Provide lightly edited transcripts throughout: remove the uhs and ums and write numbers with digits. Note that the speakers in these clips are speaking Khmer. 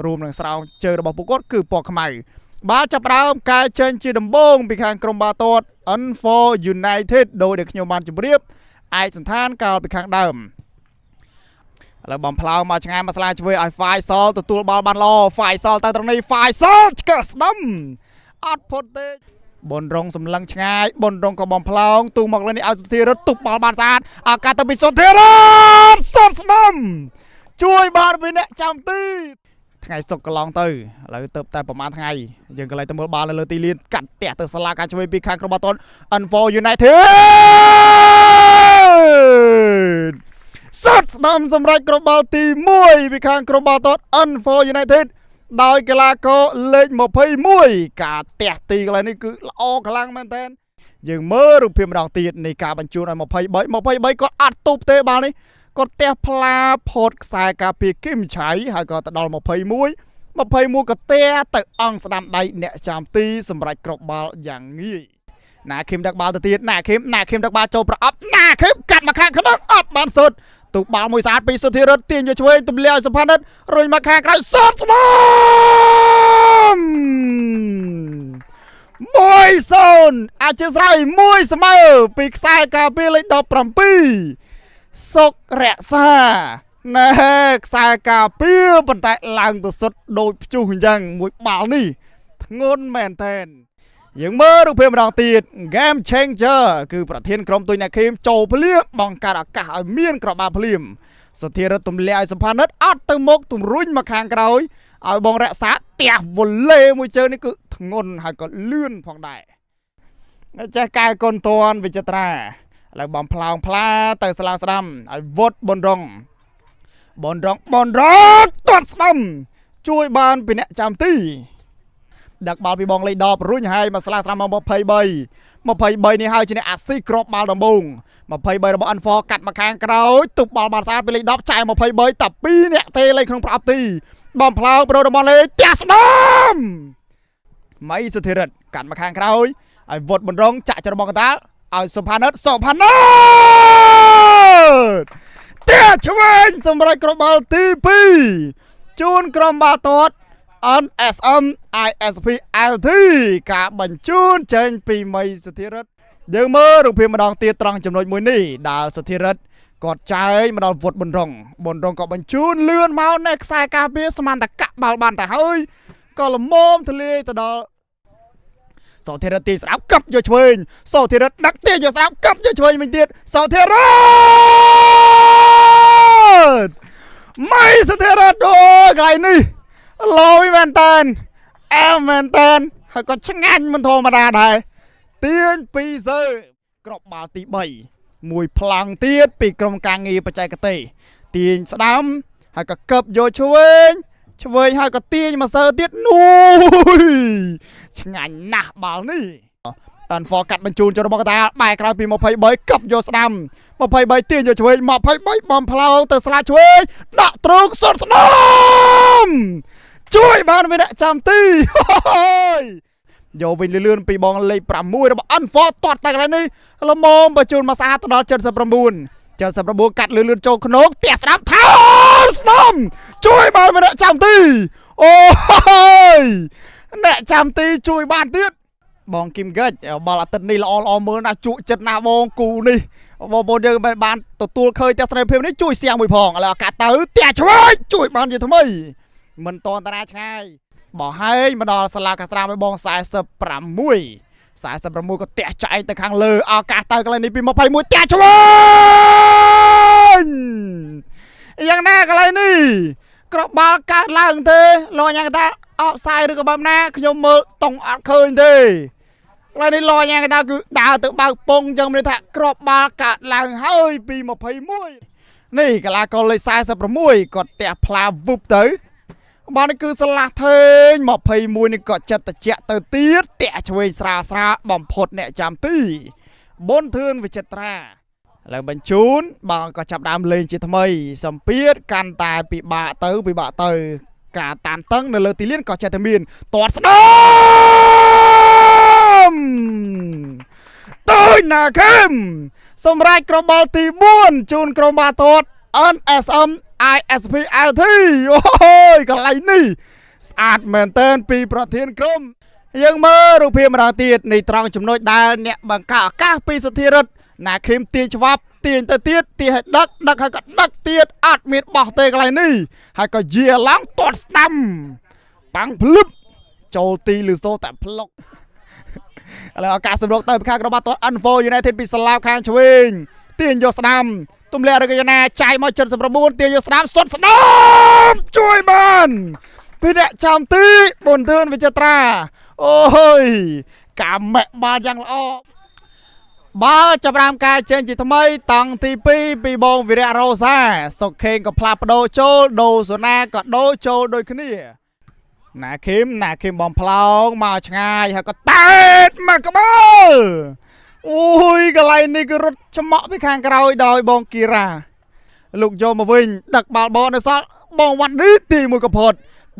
រួមនឹងស្រោមជើងរបស់ពួកគាត់គឺពណ៌ខ្មៅបាទចាប់ផ្ដើមការចេញជាដំបូងពីខាងក្រុមបាល់ទាត់ Unfor United ដោយដែលខ្ញុំបានជម្រាបឯកសន្តានកាលពីខាងដើមឥឡូវបំផ្លោមកឆ្ងាយមកស្លាជួយឲ្យ Faisal ទទួលបាល់បានល្អ Faisal ទៅត្រង់នេះ Faisal ឆ្កឹះស្ដាំអត់ផុតទេបនរងសម្លឹងឆ្ងាយបនរងក៏បំផ្លោងទូមកលើនេះឲ្យសុធារតទប់បាល់បានស្អាតឱកាសទៅពីសុធារតសុតស្ដាំជួយបានពីអ្នកចាំទីថ្ងៃសុកកន្លងទៅឥឡូវទៅតែប្រហែលថ្ងៃយើងកន្លែងទៅមើលបាល់នៅលើទីលានកាត់ផ្ទះទៅសាលាការជួយពីខាងក្រុមបាល់ទាត់ Unfor United សុតស្ដាំសម្រាប់ក្រុមបាល់ទី1ពីខាងក្រុមបាល់ទាត់ Unfor United ដោយកីឡាករលេខ21ការទះទីកន្លែងនេះគឺល្អខ្លាំងមែនទែនយើងមើលរូបភាពម្ដងទៀតនៃការបញ្ជូនឲ្យ23គាត់អត់ទប់ទេបាល់នេះគាត់ទះផ្លាផតខ្សែការពារគឹមឆៃហើយក៏ទៅដល់21ក៏ទះទៅអង្គស្ដាំដៃអ្នកចាំទីសម្រាប់គ្រាប់បាល់យ៉ាងងាយណាឃឹមដឹកបាល់ទៅទៀតណាឃឹមដឹកបាល់ចូលប្រអប់ណាឃឹមកាត់មកខាងក្នុងអត់បានសុទ្ធទូបាល់មួយស្អាតពីសុធារតទាញយកឆ្វេងទម្លាក់ឲ្យសុផានិតរុញមកខាងក្រៅសុទ្ធស្ដាំ1-0អធិស្ឋាន1ស្មើពីខ្សែការពារលេខ17សុករក្សាណែខ្សែការពារប៉ុន្តែឡើងទៅសុទ្ធដូចព្យុះអញ្ចឹងមួយបាល់នេះធ្ងន់មែនទែនយើងមើលរូបភាពម្ដងទៀត Game Changer គឺប្រធានក្រុមទុយអ្នកឃីមចូលភ្លាមបង្កើតឱកាសឲ្យមានក្របបាល់ភ្លាមសុធារតទម្លាក់ឲ្យសុផានិតអត់ទៅមុខទម្រុញមកខាងក្រោយឲ្យបងរក្សាទះវ៉ូឡេមួយជើងនេះគឺធ្ងន់ហើយក៏លឿនផងដែរចេះកែកូនតនវិចិត្រាឥឡូវបំផ្លោងផ្លាទៅស្លាស្ដាំឲ្យវុតបនរងទាត់ស្ដាំជួយបានពីអ្នកចាំទីដឹកបាល់ពីបងលេខ10រុញហើយមកស្លាស្ដាំមក23នេះហើយជាអ្នកអាស៊ីគ្រាប់បាល់ដំបូង23របស់ Unfor កាត់មកខាងក្រោយទប់បាល់បានស្អាតពីលេខ10ចាយ23តែ2អ្នកទេលេខក្នុងប្រអប់ទីបំផ្លោងប្រូរបស់លេខផ្ទះស្ដាំម៉ៃសុធិរិតកាត់មកខាងក្រោយឲ្យវុតបនរងចាក់ចរបងកតាលឲ្យសុផានិតផ្ទះឆ្វេងសម្រាប់គ្រាប់បាល់ទី2ជូនក្រុមបាល់ទាត់ NSM ISP LT ការបញ្ជូនចេញពីមីសុធិរិតយើងមើលរូបភាពម្ដងទៀតត្រង់ចំណុចមួយនេះដែលសុធិរិតគាត់ចាយមកដល់វុតបនរងក៏បញ្ជូនលឿនមកនៅខ្សែការពារស្មានតកាក់បាល់បានទៅហើយក៏លមមទលាយទៅដល់សុធិរិតទីស្ដាប់កាប់យកឆ្វេងសុធិរិតដឹកទាយកស្ដាប់កាប់យកឆ្វេងវិញទៀតសុធិរិតម៉ៃសុធិរិតអូកន្លែងនេះឡូយមែនតានអែមមែនតានហើយក៏ឆ្ងាញ់មិនធម្មតាដែរទាញពីសើក្របបាល់ទី3មួយប្លង់ទៀតពីក្រុមការងារបច្ចេកទេសទាញស្ដាំហើយក៏កឹបយកឆ្វេងហើយក៏ទាញមកសើទៀតនោះឆ្ងាញ់ណាស់បាល់នេះUnfor កាត់បញ្ជូនចូលរបស់កតាបែរក្រោយពី23កឹបយកស្ដាំ23ទាញយកឆ្វេង23បំផ្លោងទៅស្លាឆ្វេងដាក់ទ្រូងសុតស្ដាំជួយបានវាអ្នកចាំទីយកវិញលឿនពីបងលេខ6របស់ Unfor ទាត់តែកន្លែងនេះល្មមបញ្ជូនមកស្អាតទៅដល់79កាត់លឿនចូលក្នុងផ្ទះស្ដាំថោស្ដាំជួយបានវាអ្នកចាំទីអូយអ្នកចាំទីជួយបានទៀតបងគឹមកិច្ចបាល់អាទិត្យនេះល្អមើលណាស់ជក់ចិត្តណាស់បងគូនេះបងប្អូនយើងបានទទួលឃើញទស្សនីយភាពនេះជួយសៀងមួយផងឥឡូវឱកាសទៅផ្ទះឆ្វេងជួយបានជាថ្មីមិនតតារាឆ្ងាយបោះហើយមកដល់សាលាកាស្រាឲ្យបង46ក៏ទះចែកទៅខាងលើឱកាសទៅកន្លែងនេះពី21ទះឆ្វេងយ៉ាងណាកន្លែងនេះក្របបាល់កើតឡើងទេលោកយ៉ាងថាអបសាយឬក៏បែបណាខ្ញុំមើលតង់អត់ឃើញទេកន្លែងនេះលោកយ៉ាងថាគឺដើរទៅបើកពងអញ្ចឹងមានថាក្របបាល់កើតឡើងហើយពី21នេះកីឡាករលេខ46គាត់ទះផ្លាវឹបទៅបាល់នេះគឺស្លាស់ថេង21នេះក៏ចិត្តត្រជាក់ទៅទៀតទះឆ្វេងស្រាលបំផុតអ្នកចាំទីប៊ុនធឿនវិចិត្រាឥឡូវបញ្ជូនបងក៏ចាប់ដើមលេងជាថ្មីសម្ពាធកាន់តែពិបាកទៅការតានតឹងនៅលើទីលានក៏ចេះតែមានទាត់ស្ដាំទៅណាខឹមសម្រាប់ក្រុមបាល់ទី4ជូនក្រុមបាល់ទាត់ NSM ISP LT អូយ កន្លែងនេះស្អាតមែនទែនពីប្រធានក្រុមយើងមើលរូបភាពម្ដងទៀតនៃត្រង់ចំណុចដែលអ្នកបង្កើតឱកាសពីសុធារិទ្ធណាឃឹមទាញច្បាប់ទាញទៅទៀតទាញឲ្យដឹកហើយក៏ដឹកទៀតអត់មានបោះទេកន្លែងនេះហើយក៏យាឡើងទាត់ស្ដាំប៉ាំងភ្លឹបចូលទីលឺសូតែផ្លុកឥឡូវឱកាសសម្រុកទៅពីខាងរបស់ទាត់ Info United ពីស្លាបខាងឆ្វេងទាញយកស្ដាំទម្លាក់រកយណាចាយមក79ទាញយកស្ដាំសុតស្ដាំជួយបានពីអ្នកចាំទីប៊ុនធឿនវិចិត្រាអូយកាមេបាល់យ៉ាងល្អបាល់ចាប់រាមការចេញជាថ្មីតង់ទី2ពីបងវិរៈរ៉ូសាសុកខេងក៏ផ្លាស់ប្ដូរចូលដូសូណាក៏ដូរចូលដូចគ្នាណាឃឹមបងផ្លោងមកឆ្ងាយហើយក៏តេតមកក្បាលអូយកន្លែងនេះគឺរត់ច្មក់ពីខាងក្រោយដោយបងគីរ៉ាលោកយកមកវិញដឹកបាល់បោនៅសល់បងវ៉ាន់ឌីទី1ក៏ផុត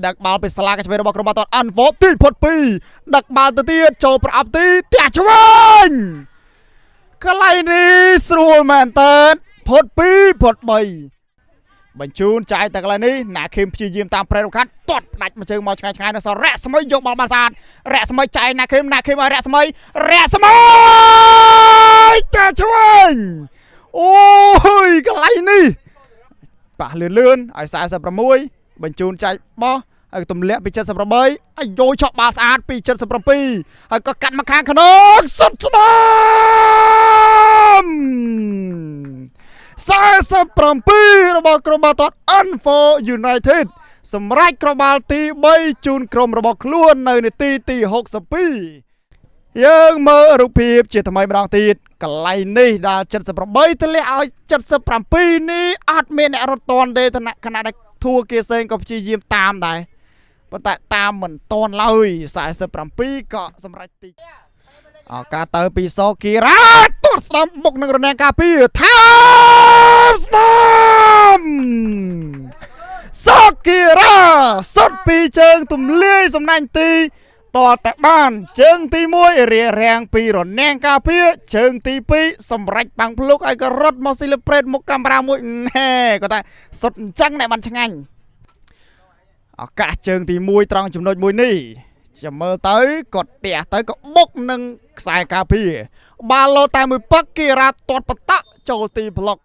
ដឹកបាល់ទៅស្លាកឆ្វេងរបស់ក្រុមបាល់ទាត់ Info ទីផុត2ដឹកបាល់ទៅទៀតចូលប្រអប់ទីផ្ទះឆ្វេងកន្លែងនេះស្រួលមែនតើផុត2ផុត3បញ្ជូនចាយតែកន្លែងនេះណាឃឹមព្យាយាមតាមប្រេតរំខាត់ទាត់ផ្ដាច់មកជើងមកឆ្ងាយនៅសល់រ៉ាក់ស្មីយកបាល់បានស្អាតរ៉ាក់ស្មីចាយណាឃឹមឲ្យរ៉ាក់ស្មីចាឆ្វេងអូយកន្លែងនេះប៉ះលឿនឲ្យ46បញ្ជូនចាយបោះហើយទម្លាក់ពី78ឲ្យយកឆក់បាល់ស្អាតពី77ហើយក៏កាត់មកខាងក្នុងសុតស្ដាំ47របស់ក្រុមបាល់ទាត់ Info United សម្រាប់ក្រុមបាល់ទី3ជូនក្រុមរបស់ខ្លួននៅនាទីទី62យើងមើលរូបភាពជាថ្មីម្ដងទៀតកន្លែងនេះដល់78ទម្លាក់ឲ្យ77នេះអត់មានអ្នករត់តាន់ទេខណៈដែលធួគៀសេងក៏ព្យាយាមតាមដែរប៉ុន្តែតាមមិនតាន់ឡើយ47ក៏សម្រេចទីឱកាសទៅពីសូគីរ៉ាទាត់ស្ដាំបុកនឹងរនាំងការពារថាបស្ដាំសូគីរ៉ាសុតពីជើងទម្លាយសំណាញ់ទីតតែបានជើងទី1រារាំងពីរនាំងការពារជើងទី2សម្រេចបាំងភ្លុកឲ្យក៏រត់មកស៊ីលប្រេតមុខកាមេរ៉ាមួយណែគាត់ថាសុតអញ្ចឹងអ្នកបានឆ្ងាញ់ឱកាសជើងទី1ត្រង់ចំណុចមួយនេះចាំមើលទៅគាត់ទះទៅក៏បុកនឹងខ្សែការពារបាល់លោតែមួយពឹកគីរ៉ាទាត់បតៈចូលទីប្លុក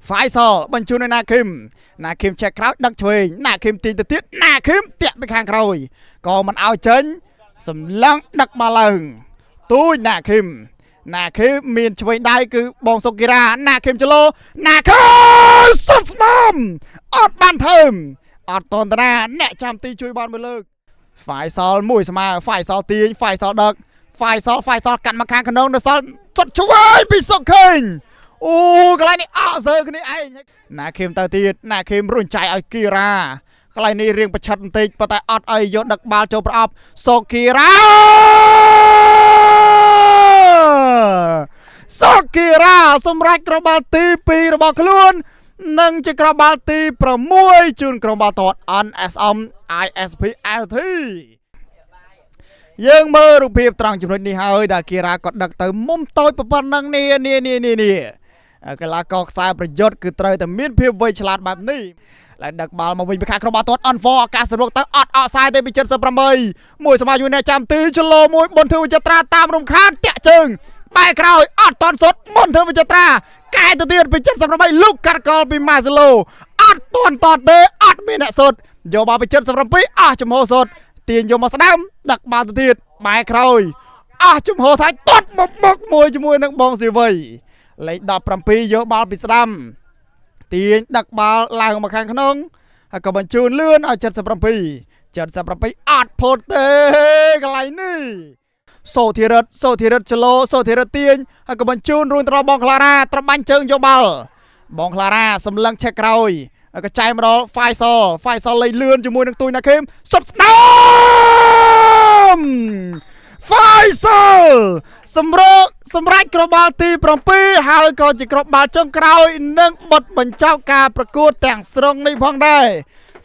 ហ្វាយសលបញ្ជូនឲ្យណាឃឹមឆែកក្រោយដឹកឆ្វេងណាឃឹមទាញទៅទៀតណាឃឹមតាក់ពីខាងក្រោយក៏មិនឲ្យចេញសម្លឹងដឹកបាល់ឡើងទូចណាឃឹមមានឆ្វេងដៃគឺបងសុគីរ៉ាណាឃឹមចលោណាឃឹមសុតស្ដាំអត់បានធើមអត់តនតាណាអ្នកចាំទីជួយបានមួយលើកហ្វាយសលមួយស្មើហ្វាយសលទាញហ្វាយសលដឹកហ្វាយសលកាត់មកខាងក្នុងនៅសល់សុតឆ្វេងពីសុកខេងអូកន្លែងនេះអត់សើគ្នាឯងណាឃឹមទៅទៀតណាឃឹមរុញចាយឲ្យគីរ៉ាកន្លែងនេះរៀងប្រឆិតបន្តិចប៉ុន្តែអត់អីយកដឹកបាល់ចូលប្រអប់សូគីរ៉ាសម្រាប់ក្រុមបាល់ទី2របស់ខ្លួននិងជាក្រុមបាល់ទី6ជូនក្រុមបាល់ទាត់ NSM ISP LT យើងមើលរូបភាពត្រង់ចំណុចនេះហើយដែលគីរ៉ាគាត់ដឹកទៅមុំតូចប៉ុណ្ណឹងនេះកីឡាករខ្សែប្រយុទ្ធគឺត្រូវតែមានភាពវៃឆ្លាតបែបនេះហើយដឹកបាល់មកវិញពីខាងក្រុមបាល់ទាត់ Info ឱកាសសរុបទៅអត់អកសាយទេពី78មួយសមាជិកអ្នកចាំទីចលោមួយប៊ុនធឿនវិចិត្រាតាមរំខានតាក់ជើងបែរក្រោយអត់តន់សុតប៊ុនធឿនវិចិត្រាកែទៅទៀតពី78លុកកាត់កលពីម៉ាសេឡូអត់តន់តទេអត់មានអ្នកសុតយកបាល់ពី77អស់ចំហសុតទាញយកមកស្ដាំដឹកបាល់ទៅទៀតបែរក្រោយអស់ចំហថាទាត់មកបុកមួយជាមួយនឹងបងស៊ីវីលេខ17យកបាល់ពីស្ដាំទាញដឹកបាល់ឡើងមកខាងក្នុងហើយក៏បញ្ជូនលឿនឲ្យ77អត់ផុតទេកន្លែងនេះសូធីរិទ្ធចលោសូធីរិទ្ធទាញហើយក៏បញ្ជូនរួញទៅដល់បងក្លារ៉ាត្របាញ់ជើងយកបាល់បងក្លារ៉ាសម្លឹងឆែកក្រោយហើយក៏ចែកមកដល់ហ្វាយសលលេងលឿនជាមួយនឹងទួយណាឃឹមសុតស្ដាំហ្វាយសលសម្រាប់ក្រុមបាល់ទី7ហើយក៏ជាក្រុមបាល់ចុងក្រោយនឹងបិទបញ្ចប់ការប្រកួតទាំងស្រុងនេះផងដែរ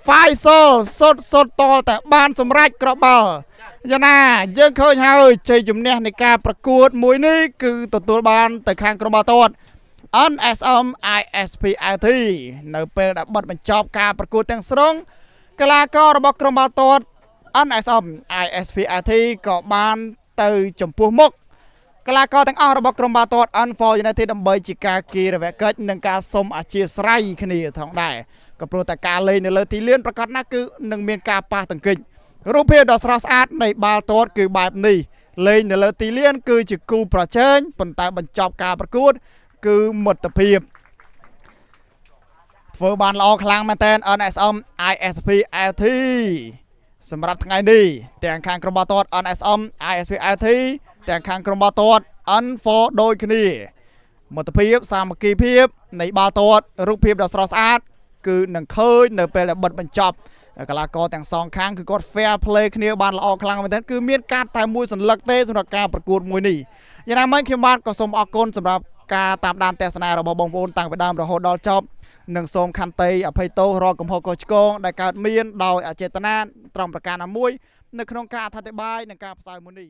ហ្វាយសលសុតតតែបានសម្រាប់ក្រុមបាល់យ៉ាងណាយើងឃើញហើយជ័យជំនះនៃការប្រកួតមួយនេះគឺទទួលបានទៅខាងក្រុមបាល់ទាត់ NSM ISPLT នៅពេលដែលបិទបញ្ចប់ការប្រកួតទាំងស្រុងកីឡាកររបស់ក្រុមបាល់ទាត់ NSM ISPLT ក៏បានទៅចំពោះមុខកីឡាករទាំងអស់របស់ក្រុមបាល់ទាត់ N4 United ដើម្បីជាការគីរវកិច្ចនិងការសុំអធិស្ឋានគ្នាផងដែរក៏ព្រោះតែការលេងនៅលើទីលានប្រកាសណាស់គឺនឹងមានការប៉ះទង្គិចរូបភាពដ៏ស្រស់ស្អាតនៃបាល់ទាត់គឺបែបនេះលេងនៅលើទីលានគឺជាគូប្រជែងប៉ុន្តែបញ្ចប់ការប្រកួតគឺមិត្តភាពធ្វើបានល្អខ្លាំងមែនទែន NSM ISPLT សម្រាប់ថ្ងៃនេះទាំងខាងក្រុមបាល់ទាត់ NSM ISPLT ទាំងខាងក្រុមបាល់ទាត់ N4 ដូចគ្នាមិត្តភាពសាមគ្គីភាពនៃបាល់ទាត់រូបភាពដ៏ស្រស់ស្អាតគឺនឹងឃើញនៅពេលដែលបិទបញ្ចប់កីឡាករទាំងសងខាងគឺគាត់ fair play គ្នាបានល្អខ្លាំងមែនទែនគឺមានការតែមួយសន្លឹកទេសម្រាប់ការប្រកួតមួយនេះយ៉ាងណាមិញខ្ញុំបាទក៏សូមអរគុណសម្រាប់ការតាមដានទស្សនារបស់បងប្អូនតាំងពីដើមរហូតដល់ចប់និងសូមខន្តីអភ័យទោសរកកំហុសខុសឆ្គងដែលកើតមានដោយអចេតនាត្រង់ប្រការណាមួយនៅក្នុងការអធិប្បាយនិងការផ្សាយមួយនេះ